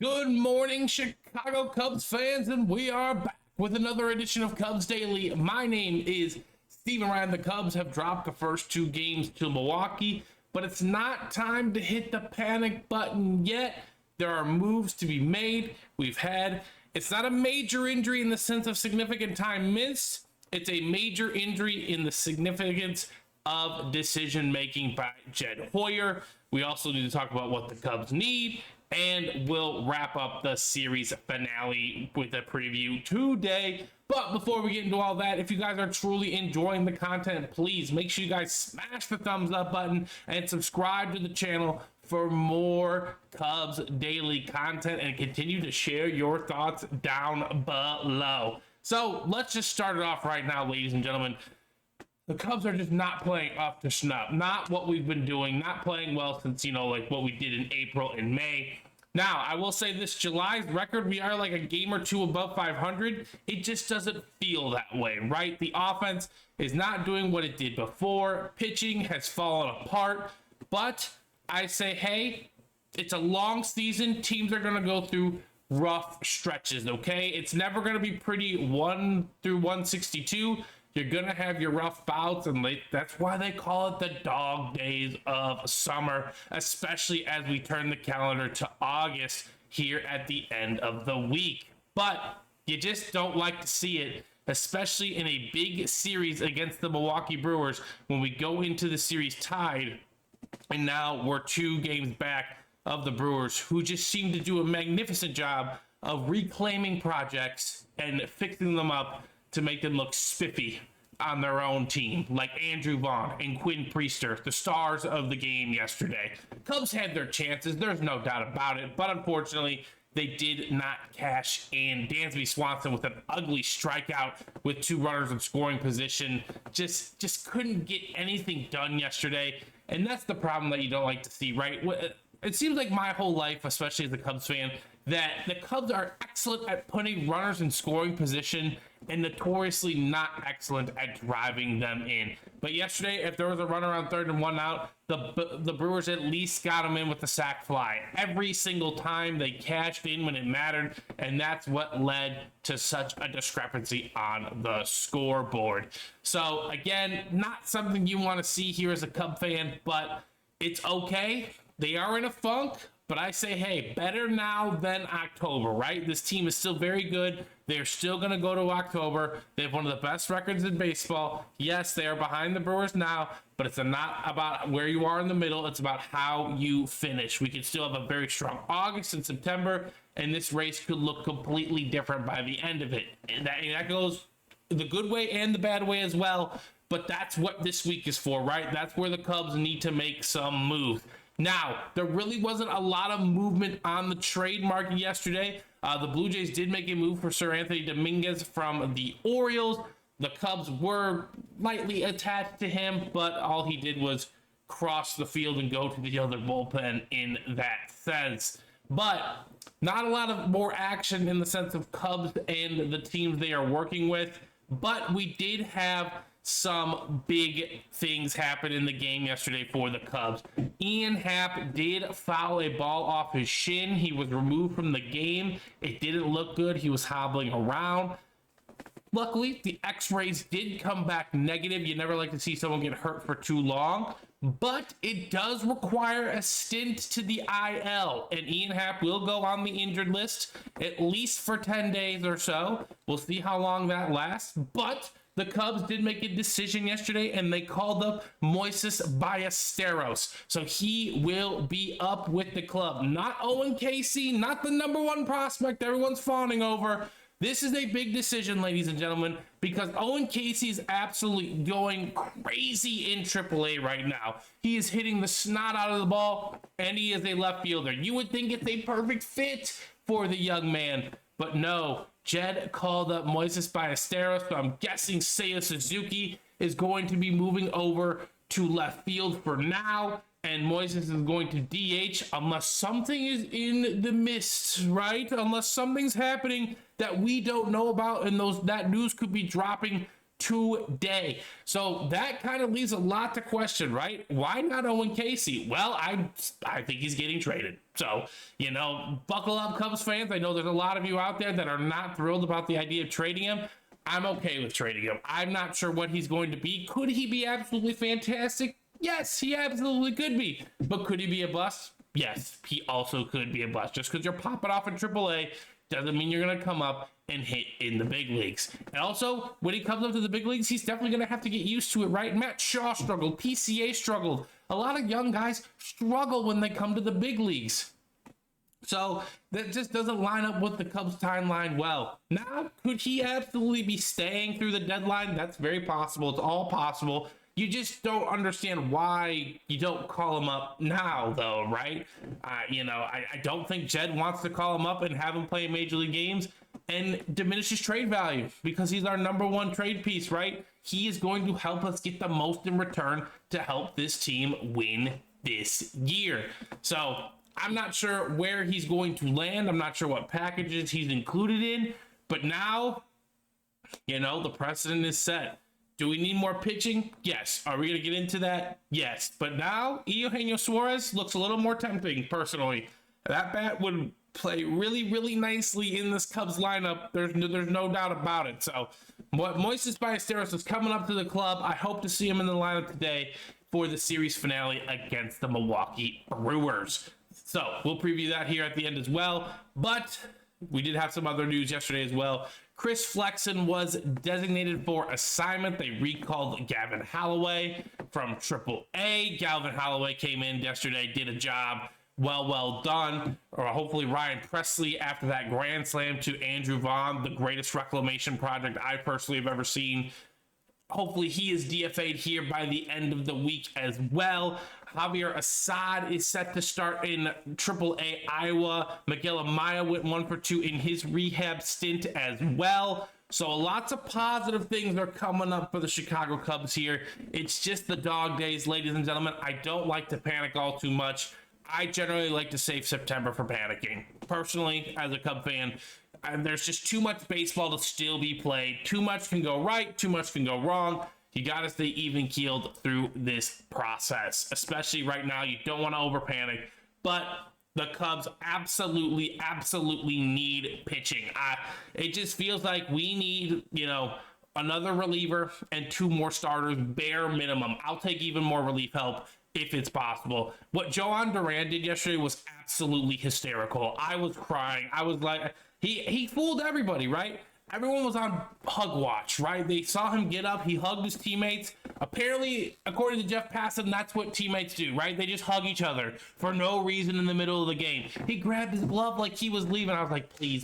Good morning, Chicago Cubs fans, and we are back with another edition of Cubs Daily. My name is Steven Ryan. The Cubs have dropped the first two games to Milwaukee, but it's not time to hit the panic button yet. There are moves to be made. It's not a major injury in the sense of significant time missed. It's a major injury in the significance of decision making by Jed Hoyer. We also need to talk about what the Cubs need, and we'll wrap up the series finale with a preview today. But before we get into all that, if you guys are truly enjoying the content, please make sure you guys smash the thumbs up button and subscribe to the channel for more Cubs daily content, and continue to share your thoughts down below. So let's just start it off right now, ladies and gentlemen. The Cubs are just not playing up to snuff. Not what we've been doing. Not playing well since, like what we did in April and May. Now, I will say this, July's record, we are like a game or two above 500. It just doesn't feel that way, right? The offense is not doing what it did before. Pitching has fallen apart. But I say, hey, it's a long season. Teams are going to go through rough stretches, okay? It's never going to be pretty 1 through 162. You're going to have your rough bouts, and that's why they call it the dog days of summer, especially as we turn the calendar to August here at the end of the week. But you just don't like to see it, especially in a big series against the Milwaukee Brewers when we go into the series tied, and now we're 2 games back of the Brewers, who just seem to do a magnificent job of reclaiming projects and fixing them up to make them look spiffy on their own team, like Andrew Vaughn and Quinn Priester, the stars of the game yesterday. Cubs had their chances, there's no doubt about it, but unfortunately, they did not cash in. Dansby Swanson with an ugly strikeout with 2 runners in scoring position. Just couldn't get anything done yesterday, and that's the problem that you don't like to see, right? It seems like my whole life, especially as a Cubs fan, that the Cubs are excellent at putting runners in scoring position and notoriously not excellent at driving them in. But yesterday, if there was a runner on 3rd and 1 out, the Brewers at least got him in with the sac fly. Every single time they cashed in when it mattered, and that's what led to such a discrepancy on the scoreboard. So again, not something you want to see here as a Cub fan, but it's okay. They are in a funk, but I say, hey, better now than October, right? This team is still very good. They're still going to go to October. They have one of the best records in baseball. Yes, they are behind the Brewers now, but it's not about where you are in the middle. It's about how you finish. We could still have a very strong August and September, and this race could look completely different by the end of it. And that goes the good way and the bad way as well, but that's what this week is for, right? That's where the Cubs need to make some moves. Now, there really wasn't a lot of movement on the trade market yesterday. The Blue Jays did make a move for Sir Anthony Dominguez from the Orioles. The Cubs were lightly attached to him, but all he did was cross the field and go to the other bullpen in that sense. But not a lot of more action in the sense of Cubs and the teams they are working with. But we did have some big things happen in the game yesterday for the Cubs. Ian Happ did foul a ball off his shin. He was removed from the game. It didn't look good. He was hobbling around. Luckily, the x-rays did come back negative. You never like to see someone get hurt for too long, but it does require a stint to the IL, and Ian Happ will go on the injured list at least for 10 days or so. We'll see how long that lasts, but the Cubs did make a decision yesterday, and they called up Moises Ballesteros. So he will be up with the club. Not Owen Casey, not the number 1 prospect everyone's fawning over. This is a big decision, ladies and gentlemen, because Owen Casey is absolutely going crazy in AAA right now. He is hitting the snot out of the ball, and he is a left fielder. You would think it's a perfect fit for the young man, but no. Jed called up Moises Ballesteros, so I'm guessing Seiya Suzuki is going to be moving over to left field for now, and Moises is going to DH unless something is in the mist, right? Unless something's happening that we don't know about, and that news could be dropping today. So that kind of leaves a lot to question, right? Why not Owen Casey? Well, I think he's getting traded. So, buckle up, Cubs fans. I know there's a lot of you out there that are not thrilled about the idea of trading him. I'm okay with trading him. I'm not sure what he's going to be. Could he be absolutely fantastic? Yes, he absolutely could be. But could he be a bust? Yes, he also could be a bust. Just because you're popping off in AAA doesn't mean you're going to come up and hit in the big leagues. And also, when he comes up to the big leagues, he's definitely going to have to get used to it, right? Matt Shaw struggled. PCA struggled. A lot of young guys struggle when they come to the big leagues. So that just doesn't line up with the Cubs timeline well. Now, could he absolutely be staying through the deadline? That's very possible. It's all possible. You just don't understand why you don't call him up now, though, right? I don't think Jed wants to call him up and have him play Major League games and diminish his trade value because he's our number one trade piece, right? He is going to help us get the most in return to help this team win this year. So I'm not sure where he's going to land. I'm not sure what packages he's included in, but now, the precedent is set. Do we need more pitching? Yes. Are we going to get into that? Yes. But now, Eugenio Suarez looks a little more tempting, personally. That bat would play really, really nicely in this Cubs lineup. There's no doubt about it. So, Moises Ballesteros is coming up to the club. I hope to see him in the lineup today for the series finale against the Milwaukee Brewers. So, we'll preview that here at the end as well. But we did have some other news yesterday as well. Chris Flexen was designated for assignment. They recalled Gavin Holloway from AAA. Gavin Holloway came in yesterday, did a job well done. Or hopefully Ryan Presley after that grand slam to Andrew Vaughn, the greatest reclamation project I personally have ever seen. Hopefully he is DFA'd here by the end of the week as well. Javier Assad is set to start in AAA Iowa. Miguel Amaya went 1 for 2 in his rehab stint as well. So lots of positive things are coming up for the Chicago Cubs here. It's just the dog days, ladies and gentlemen. I don't like to panic all too much. I generally like to save September for panicking. Personally, as a Cub fan, there's just too much baseball to still be played. Too much can go right, too much can go wrong. You got to stay even-keeled through this process, especially right now. You don't want to over-panic, but the Cubs absolutely need pitching. It just feels like we need, another reliever and 2 more starters, bare minimum. I'll take even more relief help if it's possible. What Joan Duran did yesterday was absolutely hysterical. I was crying. I was like, he fooled everybody, right? Everyone was on hug watch, right? They saw him get up. He hugged his teammates. Apparently, according to Jeff Passan, that's what teammates do, right? They just hug each other for no reason in the middle of the game. He grabbed his glove like he was leaving. I was like, please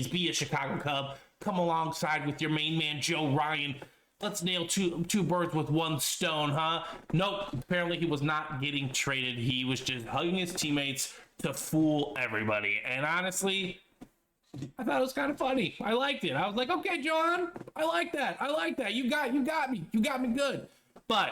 be a Chicago Cub. Come alongside with your main man, Joe Ryan. Let's nail two birds with one stone, huh? Nope. Apparently, he was not getting traded. He was just hugging his teammates to fool everybody. And honestly, I thought it was kind of funny. I liked it. I was like, okay, John, I like that. You got me. You got me good. But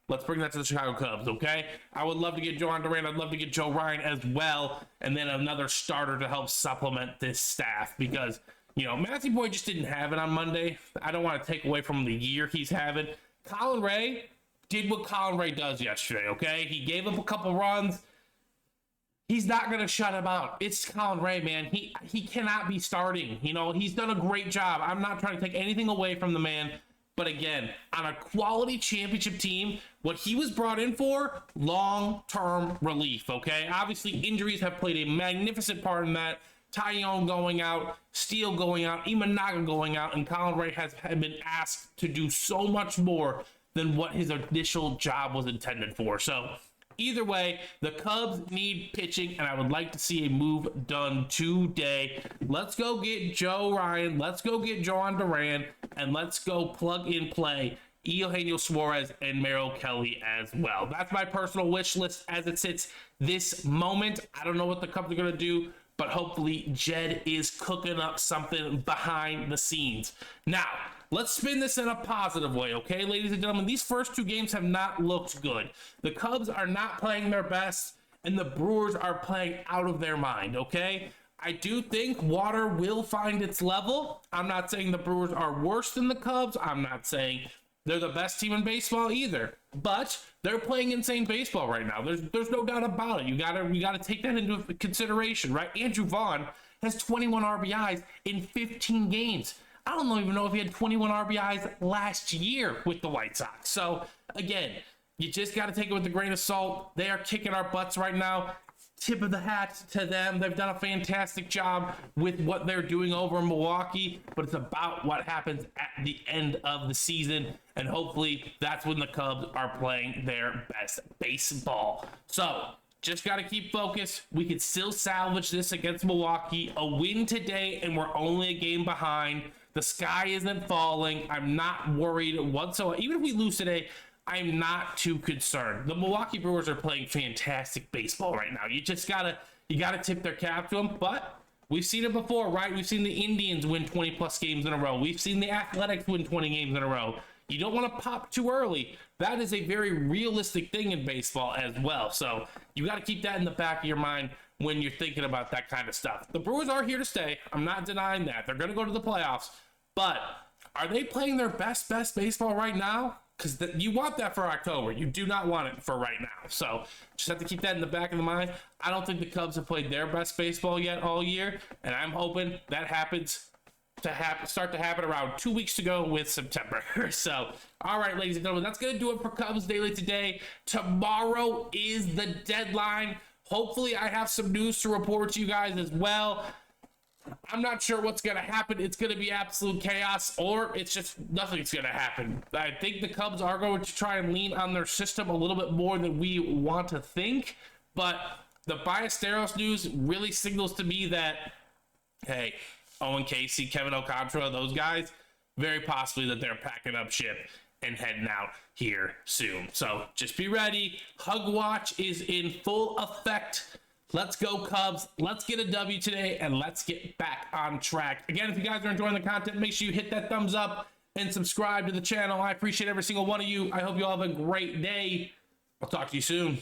let's bring that to the Chicago Cubs, okay? I would love to get Joan Duran. I'd love to get Joe Ryan as well. And then another starter to help supplement this staff because, Matthew Boyd just didn't have it on Monday. I don't want to take away from the year he's having. Colin Ray did what Colin Ray does yesterday, okay? He gave up a couple runs. He's not going to shut him out. It's Colin Ray, man. He cannot be starting. He's done a great job. I'm not trying to take anything away from the man. But again, on a quality championship team, what he was brought in for, long-term relief, okay? Obviously, injuries have played a magnificent part in that. Tyone going out, Steele going out, Imanaga going out, and Colin Ray has been asked to do so much more than what his initial job was intended for. So either way, the Cubs need pitching, and I would like to see a move done today. Let's go get Joe Ryan. Let's go get Joan Duran, and let's go plug and play Eugenio Suarez and Merrill Kelly as well. That's my personal wish list as it sits this moment. I don't know what the Cubs are going to do, but hopefully Jed is cooking up something behind the scenes. Now, let's spin this in a positive way, okay, ladies and gentlemen? These first 2 games have not looked good. The Cubs are not playing their best, and the Brewers are playing out of their mind, okay? I do think water will find its level. I'm not saying the Brewers are worse than the Cubs. I'm not saying they're the best team in baseball either. But they're playing insane baseball right now. There's no doubt about it. You gotta take that into consideration, right? Andrew Vaughn has 21 RBIs in 15 games. I don't even know if he had 21 RBIs last year with the White Sox. So again, you just got to take it with a grain of salt. They are kicking our butts right now. Tip of the hat to them. They've done a fantastic job with what they're doing over in Milwaukee, but it's about what happens at the end of the season, and hopefully that's when the Cubs are playing their best baseball. So just got to keep focused. We can still salvage this against Milwaukee. A win today, and we're only a game behind. The sky isn't falling. I'm not worried whatsoever. Even if we lose today, I'm not too concerned. The Milwaukee Brewers are playing fantastic baseball right now. You gotta tip their cap to them, but we've seen it before, right? We've seen the Indians win 20 plus games in a row. We've seen the Athletics win 20 games in a row. You don't want to pop too early. That is a very realistic thing in baseball as well. So you got to keep that in the back of your mind when you're thinking about that kind of stuff. The Brewers are here to stay. I'm not denying that. They're going to go to the playoffs, but are they playing their best baseball right now? Because you want that for October. You do not want it for right now. So just have to keep that in the back of the mind. I don't think the Cubs have played their best baseball yet all year, and I'm hoping that happens start to happen around 2 weeks to go with September. So, all right, ladies and gentlemen, that's going to do it for Cubs Daily today. Tomorrow is the deadline. Hopefully, I have some news to report to you guys as well. I'm not sure what's going to happen. It's going to be absolute chaos, or it's just nothing's going to happen. I think the Cubs are going to try and lean on their system a little bit more than we want to think, but the Ballesteros news really signals to me that, hey, Owen Casey, Kevin Alcantara, those guys, very possibly that they're packing up ship and heading out here soon. So just be ready. Hug Watch is in full effect. Let's go, Cubs. Let's get a W today, and let's get back on track. Again, if you guys are enjoying the content, make sure you hit that thumbs up and subscribe to the channel. I appreciate every single one of you. I hope you all have a great day. I'll talk to you soon.